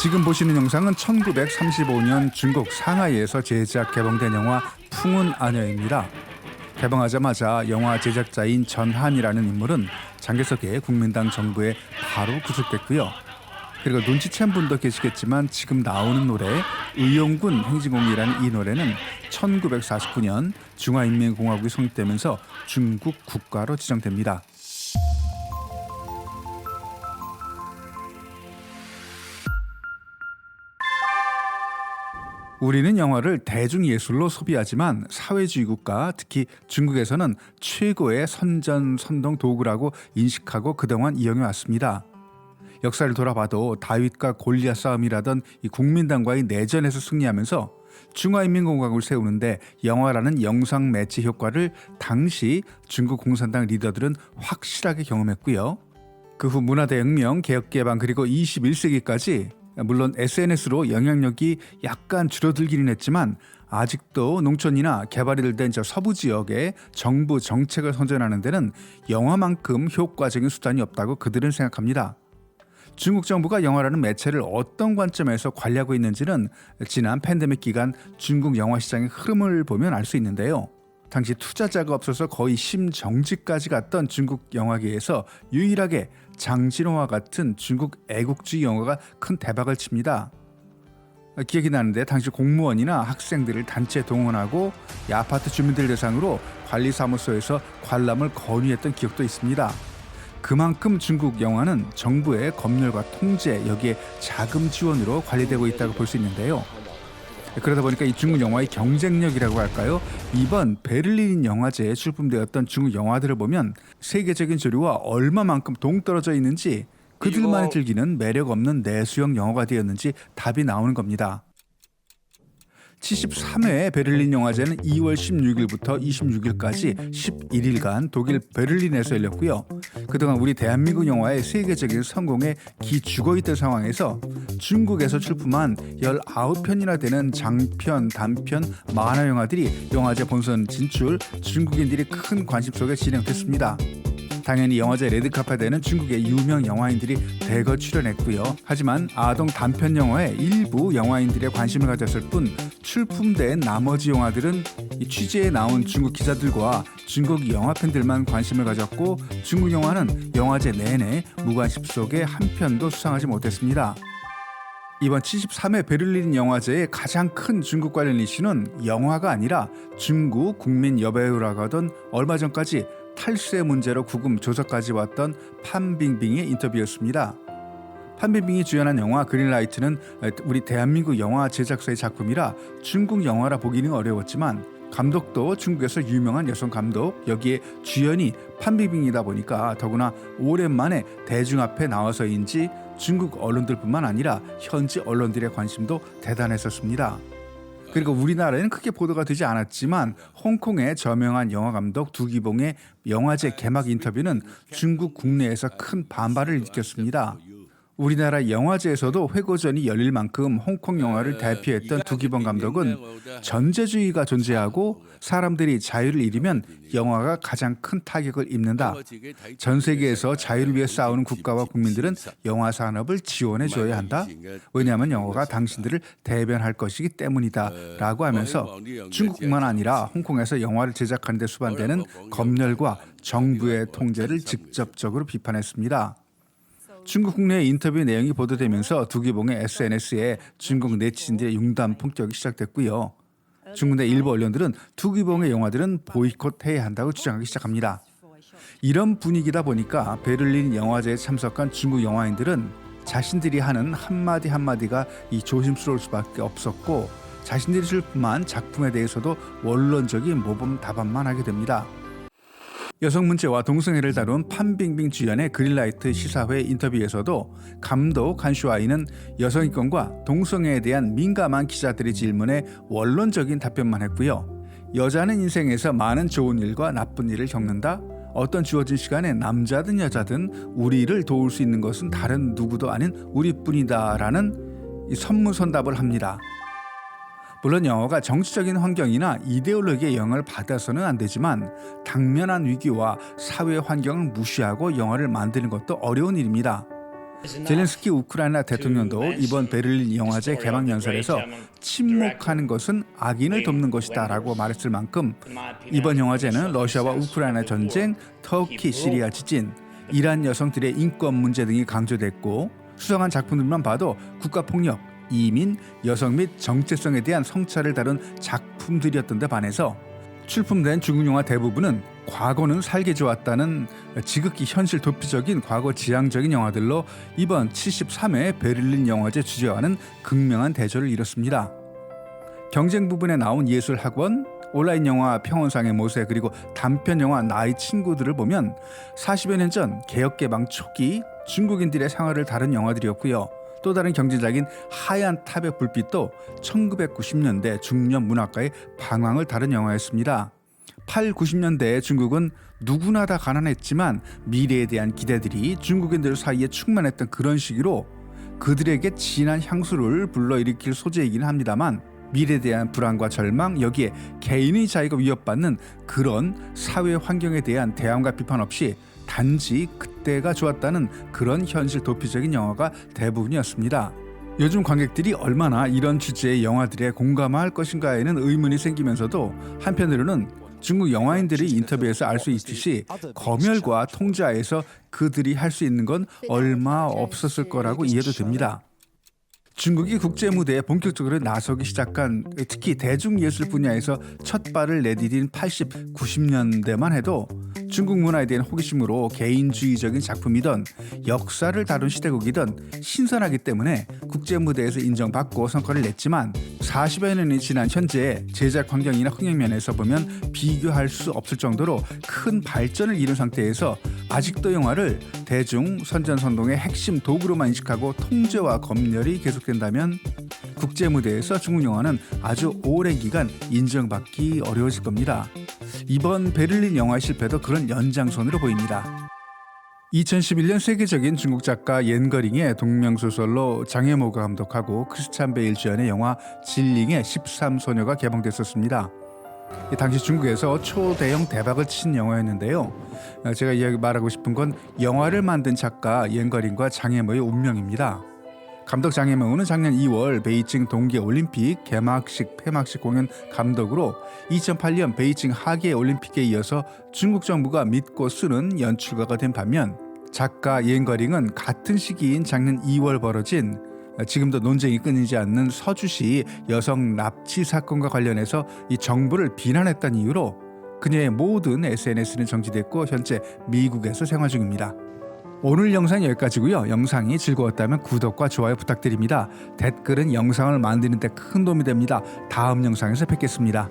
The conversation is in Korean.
지금 보시는 영상은 1935년 중국 상하이에서 제작 개봉된 영화 풍운 아녀입니다. 개봉하자마자 영화 제작자인 전한이라는 인물은 장개석의 국민당 정부에 바로 구속됐고요. 그리고 눈치챈 분도 계시겠지만 지금 나오는 노래 의용군 행진곡이라는 이 노래는 1949년 중화인민공화국이 성립되면서 중국 국가로 지정됩니다. 우리는 영화를 대중예술로 소비하지만 사회주의 국가, 특히 중국에서는 최고의 선전선동 도구라고 인식하고 그동안 이용해 왔습니다. 역사를 돌아봐도 다윗과 골리앗 싸움이라던 이 국민당과의 내전에서 승리하면서 중화인민공화국을 세우는데 영화라는 영상 매체 효과를 당시 중국 공산당 리더들은 확실하게 경험했고요. 그 후 문화대혁명, 개혁개방 그리고 21세기까지 물론 SNS로 영향력이 약간 줄어들기는 했지만 아직도 농촌이나 개발이 된 서부 지역의 정부 정책을 선전하는 데는 영화만큼 효과적인 수단이 없다고 그들은 생각합니다. 중국 정부가 영화라는 매체를 어떤 관점에서 관리하고 있는지는 지난 팬데믹 기간 중국 영화 시장의 흐름을 보면 알 수 있는데요. 당시 투자자가 없어서 거의 심정지까지 갔던 중국 영화계에서 유일하게 장진호와 같은 중국 애국주의 영화가 큰 대박을 칩니다. 기억이 나는데 당시 공무원이나 학생들을 단체 동원하고 이 아파트 주민들 대상으로 관리사무소에서 관람을 건의했던 기억도 있습니다. 그만큼 중국 영화는 정부의 검열과 통제, 여기에 자금 지원으로 관리되고 있다고 볼 수 있는데요. 그러다 보니까 이 중국 영화의 경쟁력이라고 할까요? 이번 베를린 영화제에 출품되었던 중국 영화들을 보면 세계적인 조류와 얼마만큼 동떨어져 있는지, 그들만이 즐기는 매력 없는 내수형 영화가 되었는지 답이 나오는 겁니다. 73회 베를린 영화제는 2월 16일부터 26일까지 11일간 독일 베를린에서 열렸고요. 그동안 우리 대한민국 영화의 세계적인 성공에 기죽어있던 상황에서 중국에서 출품한 19편이나 되는 장편, 단편, 만화 영화들이 영화제 본선 진출, 중국인들이 큰 관심 속에 진행됐습니다. 당연히 영화제 레드카펫에는 중국의 유명 영화인들이 대거 출연했고요. 하지만 아동 단편 영화에 일부 영화인들의 관심을 가졌을 뿐 출품된 나머지 영화들은 이 취재에 나온 중국 기자들과 중국 영화 팬들만 관심을 가졌고 중국 영화는 영화제 내내 무관심 속에 한 편도 수상하지 못했습니다. 이번 73회 베를린 영화제의 가장 큰 중국 관련 이슈는 영화가 아니라 중국 국민 여배우라고 하던 얼마 전까지 탈세 문제로 구금 조사까지 왔던 판빙빙의 인터뷰였습니다. 판빙빙이 주연한 영화 그린라이트는 우리 대한민국 영화 제작사의 작품이라 중국 영화라 보기는 어려웠지만 감독도 중국에서 유명한 여성 감독, 여기에 주연이 판빙빙이다 보니까 더구나 오랜만에 대중 앞에 나와서인지 중국 언론들뿐만 아니라 현지 언론들의 관심도 대단했었습니다. 그리고 우리나라에는 크게 보도가 되지 않았지만 홍콩의 저명한 영화감독 두기봉의 영화제 개막 인터뷰는 중국 국내에서 큰 반발을 일으켰습니다. 우리나라 영화제에서도 회고전이 열릴 만큼 홍콩 영화를 대표했던 두기봉 감독은 전제주의가 존재하고 사람들이 자유를 잃으면 영화가 가장 큰 타격을 입는다. 전 세계에서 자유를 위해 싸우는 국가와 국민들은 영화 산업을 지원해 줘야 한다. 왜냐하면 영화가 당신들을 대변할 것이기 때문이다. 라고 하면서 중국뿐만 아니라 홍콩에서 영화를 제작하는 데 수반되는 검열과 정부의 통제를 직접적으로 비판했습니다. 중국 국내 인터뷰 내용이 보도되면서 두기봉의 SNS에 중국 네티즌들의 융단 폭격이 시작됐고요. 중국 내 일부 언론들은 두기봉의 영화들은 보이콧해야 한다고 주장하기 시작합니다. 이런 분위기다 보니까 베를린 영화제에 참석한 중국 영화인들은 자신들이 하는 한마디 한마디가 조심스러울 수밖에 없었고 자신들이 출품한 작품에 대해서도 원론적인 모범 답안만 하게 됩니다. 여성 문제와 동성애를 다룬 판빙빙 주연의 그린라이트 시사회 인터뷰에서도 감독 한슈아이는 여성인권과 동성애에 대한 민감한 기자들의 질문에 원론적인 답변만 했고요. 여자는 인생에서 많은 좋은 일과 나쁜 일을 겪는다. 어떤 주어진 시간에 남자든 여자든 우리를 도울 수 있는 것은 다른 누구도 아닌 우리뿐이다라는 선무선답을 합니다. 물론 영화가 정치적인 환경이나 이데올로기의 영향을 받아서는 안 되지만 당면한 위기와 사회 환경을 무시하고 영화를 만드는 것도 어려운 일입니다. 젤렌스키 우크라이나 대통령도 이번 베를린 영화제 개막 연설에서 침묵하는 것은 악인을 돕는 것이다라고 말했을 만큼 이번 영화제는 러시아와 우크라이나 전쟁, 터키 시리아 지진, 이란 여성들의 인권 문제 등이 강조됐고 수상한 작품들만 봐도 국가폭력, 이민, 여성 및 정체성에 대한 성찰을 다룬 작품들이었던 데 반해서 출품된 중국 영화 대부분은 과거는 살기 좋았다는 지극히 현실 도피적인 과거 지향적인 영화들로 이번 73회 베를린 영화제 주제와는 극명한 대조를 이뤘습니다. 경쟁 부분에 나온 예술학원, 온라인 영화 평원상의 모세 그리고 단편 영화 나의 친구들을 보면 40여 년 전 개혁개방 초기 중국인들의 생활을 다룬 영화들이었고요. 또 다른 경제적인 하얀 탑의 불빛도 1990년대 중년 문학가의 방황을 다룬 영화였습니다. 8, 90년대의 중국은 누구나 다 가난했지만 미래에 대한 기대들이 중국인들 사이에 충만했던 그런 시기로 그들에게 진한 향수를 불러일으킬 소재이긴 합니다만 미래에 대한 불안과 절망, 여기에 개인의 자유가 위협받는 그런 사회 환경에 대한 대안과 비판 없이 단지 그때가 좋았다는 그런 현실 도피적인 영화가 대부분이었습니다. 요즘 관객들이 얼마나 이런 주제의 영화들에 공감할 것인가에는 의문이 생기면서도 한편으로는 중국 영화인들이 인터뷰에서 알 수 있듯이 검열과 통제하에서 그들이 할 수 있는 건 얼마 없었을 거라고 이해도 됩니다. 중국이 국제 무대에 본격적으로 나서기 시작한 특히 대중예술 분야에서 첫 발을 내디딘 80, 90년대만 해도 중국 문화에 대한 호기심으로 개인주의적인 작품이든 역사를 다룬 시대극이든 신선하기 때문에 국제 무대에서 인정받고 성과를 냈지만 40여 년이 지난 현재 제작 환경이나 흥행 면에서 보면 비교할 수 없을 정도로 큰 발전을 이룬 상태에서 아직도 영화를 대중 선전선동의 핵심 도구로만 인식하고 통제와 검열이 계속된다면 국제 무대에서 중국 영화는 아주 오랜 기간 인정받기 어려워질 겁니다. 이번 베를린 영화 실패도 그런 연장선으로 보입니다. 2011년 세계적인 중국 작가 옌거링의 동명소설로 장혜모가 감독하고 크리스찬 베일 주연의 영화 진링의 13소녀가 개봉됐었습니다. 당시 중국에서 초대형 대박을 친 영화였는데요. 제가 말하고 싶은 건 영화를 만든 작가 옌거링과 장혜모의 운명입니다. 감독 장혜모는 작년 2월 베이징 동계올림픽 개막식, 폐막식 공연 감독으로 2008년 베이징 하계올림픽에 이어서 중국 정부가 믿고 쓰는 연출가가 된 반면 작가 옌거링은 같은 시기인 작년 2월 벌어진 지금도 논쟁이 끊이지 않는 서주시 여성 납치 사건과 관련해서 이 정부를 비난했다는 이유로 그녀의 모든 SNS는 정지됐고 현재 미국에서 생활 중입니다. 오늘 영상 여기까지고요. 영상이 즐거웠다면 구독과 좋아요 부탁드립니다. 댓글은 영상을 만드는 데 큰 도움이 됩니다. 다음 영상에서 뵙겠습니다.